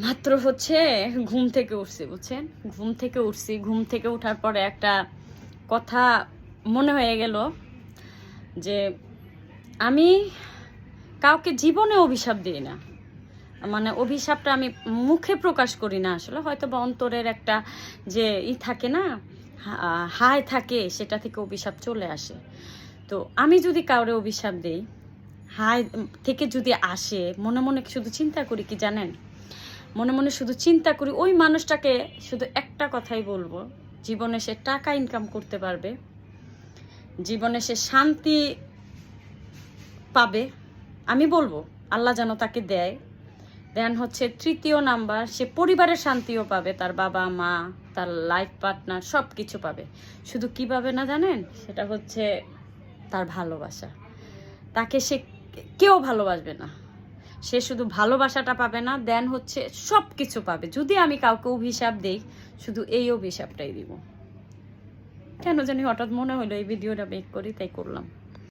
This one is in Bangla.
মাত্র হচ্ছে ঘুম থেকে উঠছি, বুঝছেন? ঘুম থেকে উঠছি, ঘুম থেকে ওঠার পরে একটা কথা মনে হয়ে গেল যে আমি কাউকে জীবনে অভিশাপ দিই না। মানে অভিশাপটা আমি মুখে প্রকাশ করি না, আসলে হয়তো বা অন্তরের একটা যে থাকে না, হায় থাকে, সেটা থেকে অভিশাপ চলে আসে। তো আমি যদি কাউরে অভিশাপ দিই, হায় থেকে যদি আসে, মনে মনে শুধু চিন্তা করি কি জানেন, মনে মনে শুধু চিন্তা করি ওই মানুষটাকে শুধু একটা কথাই বলবো, জীবনে সে টাকা ইনকাম করতে পারবে, জীবনে সে শান্তি পাবে। আমি বলবো আল্লাহ যেন তাকে দেয়। দেন হচ্ছে তৃতীয় নাম্বার, সে পরিবারের শান্তিও পাবে, তার বাবা মা, তার লাইফ পার্টনার সব কিছু পাবে। শুধু কী পাবে না জানেন, সেটা হচ্ছে তার ভালোবাসা। তাকে সে কেউ ভালোবাসবে না, সে শুধু ভালোবাসাটা পাবে না, দেন হচ্ছে সব কিছু পাবে। যদি আমি কাউকে অভিশাপ দিই, শুধু এই অভিশাপটাই দিব। কেন জানি হঠাৎ মনে হলো এই ভিডিওটা মেক করি, তাই করলাম।